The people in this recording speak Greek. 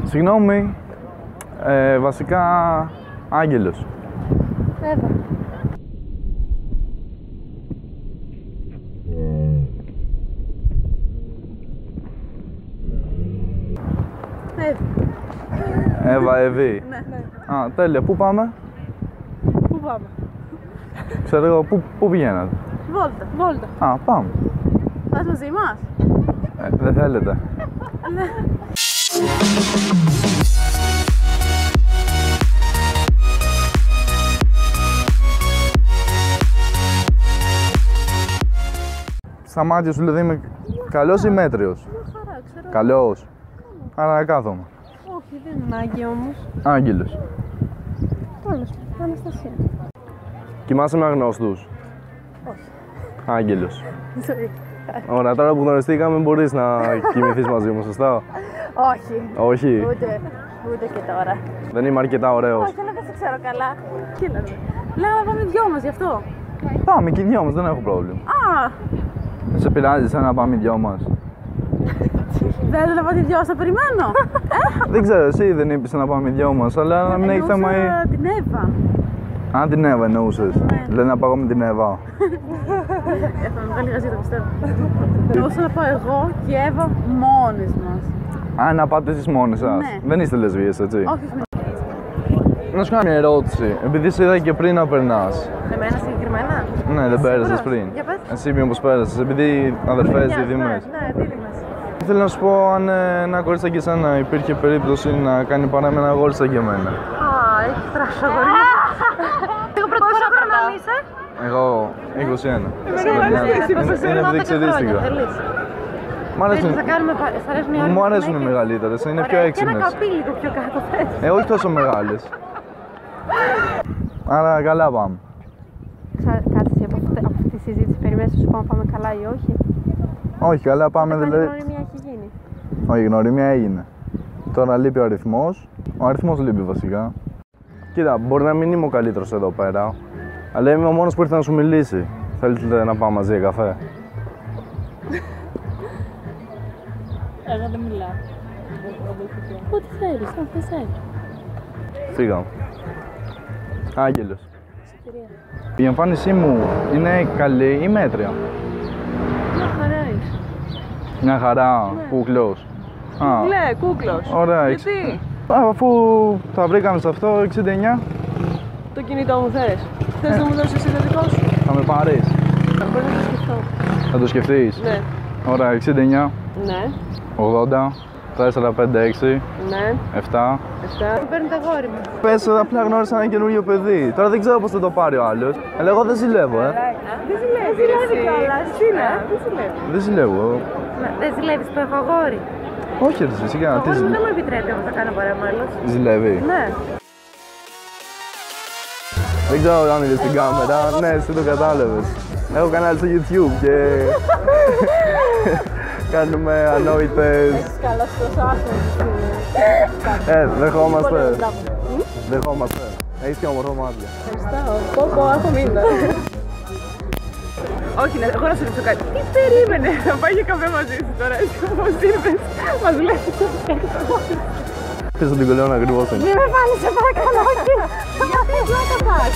Συγγνώμη, βασικά Άγγελος. Εύα. Εύα, Εβή. Ναι. Α, τέλεια. Πού πάμε? Πού πάμε? Ξέρω εγώ, πού πηγαίνατε? Βόλτα. Βόλτα. Α, πάμε. Πας μαζί μας? Δεν θέλετε? Ναι. Στα μάτια σου δηλαδή είμαι καλός ή μέτριος? Μια χαρά, ξέρω. Καλός. Άρα να κάθομαι. Όχι, δεν είναι ανάγκη όμως. Άγγελος. Τέλος, Αναστασία. Κοιμάσαι με αγνώστους? Όχι. Άγγελος. Ζωή. Ωραία, τώρα που γνωριστήκαμε μπορείς να κοιμηθείς μαζί μου, σωστά? Όχι. Όχι. Ούτε και τώρα. Δεν είμαι αρκετά ωραίος. Όχι, αλλά δεν σε ξέρω καλά. Κοίταμε. Λέω να πάμε δυο μας γι' αυτό. Πάμε και οι δυο μας, δεν έχω πρόβλημα. Α! Δεν σε πειράζει σαν να πάμε οι δυο μας? Δεν θα πάτε δυο, θα περιμένω. Δεν ξέρω, εσύ δεν είπες να πάμε οι δυο μας, αλλά να μην έχει θέμα ή... Εννοούσα την Εύα. Αν την Εύα εννοούσες. Ναι. Λέει να πάω με την Εύα. Θα με βγάλει γαζί, το πιστεύω. Εννοούσα να πάω εγώ και η Εύα μόνες μας. Α, να πάτε εσείς μόνοι σας. Ναι. Δεν είστε λεσβείες, έτσι? Όχι, Να σου κάνω μια ερώτηση. Επειδή σε είδα και πριν να περνάς. εμένα συγκεκριμένα. Ναι, δεν πέρασες πριν. Για πες. Εσύ μήπως πέρασες, επειδή αδερφές δίδυμες. Ναι, δίδυμες. Ήθελα να σου πω αν ένα κορίτσι σαν και εσένα υπήρχε περίπτωση να κάνει παρά με ένα αγόρι σαν και εμένα. Α, έχει τράσο αγόρι. Εγώ πρώτη φορά περνάω. Είσαι? Εγώ 21. Είναι διεξεδίστηκα. Μ' αρέσουν, Θέλεις να κάνουμε, σ' αρέσουν οι ώρες μου αρέσουν οι γυναίκες? μεγαλύτερες, είναι πιο Ωραία, έξυπνες. Και ένα καπί λίγο πιο κάτω θες. Όχι τόσο μεγάλες. Άρα καλά πάμε. Κάτσε από αυτή τη συζήτηση, περιμένεις να σου πω αν πάμε καλά ή όχι. Όχι, καλά πάμε Κάνει δηλαδή. γνωριμία έχει γίνει. Όχι, η γνωριμία έγινε. Τώρα λείπει ο αριθμός. Ο αριθμός λείπει βασικά. Κοίτα, μπορεί να μην είμαι ο καλύτερος εδώ πέρα, αλλά είμαι ο μόνος που ήρθε να σου μιλήσει. Θέλετε να πάμε μαζί για καφέ? Εγώ δεν μιλάω. Ό,τι θέλεις, ό,τι θέλεις. Φύγαμε. Άγγελος. Η εμφάνισή μου είναι καλή ή μέτρια? Μια χαρά είσαι. Μια χαρά, κούκλος. Ναι, κούκλος. Ωραία. Γιατί? Αφού τα βρήκαμε σε αυτό, 69, Το κινητό μου θες. Θες να μου δώσεις εσύ το δικό σου? θα με πάρεις. Μπορεί να το σκεφτώ. Θα το σκεφτείς? Ναι. Ωραία, 69, Ναι. 80, 4, 5, 6, Ναι. 7. Μου παίρνει το αγόρι μου. Πες, απλά γνώρισα ένα καινούριο παιδί. Τώρα δεν ξέρω πώς θα το πάρει ο άλλος. Αλλά εγώ δεν ζηλεύω, Δεν ζηλεύει κιόλας. Τι είναι? Δεν ζηλεύει. Δεν ζηλεύω. Δεν ζηλεύεις που έχω αγόρι. Όχι, ρε, σιγά, Το τι αγόρι μου δεν μου επιτρέπει όμως να κάνω παρέα με άλλος. ζηλεύει. Ναι. Δεν ξέρω αν είδες την κάμερα. Ναι, εσύ το κατάλαβες. Έχω κανάλι στο YouTube και κάνουμε ανόητες. Καλά στο άσο. Δεχόμαστε. Δεχόμαστε. Έχεις και όμορφα μάτια. Ευχαριστώ. Πω, έχω μείνει. Όχι, εγώ να σου ρωτήσω κάτι. Τι περίμενε να πάει για καφέ μαζί σου τώρα, έτσι όπως ήρθες, μας λες. Πες ότι την κολλώνω ακριβώς. Μην με βάλεις σε παρακαλώ, όχι. Γιατί πλάκα πας.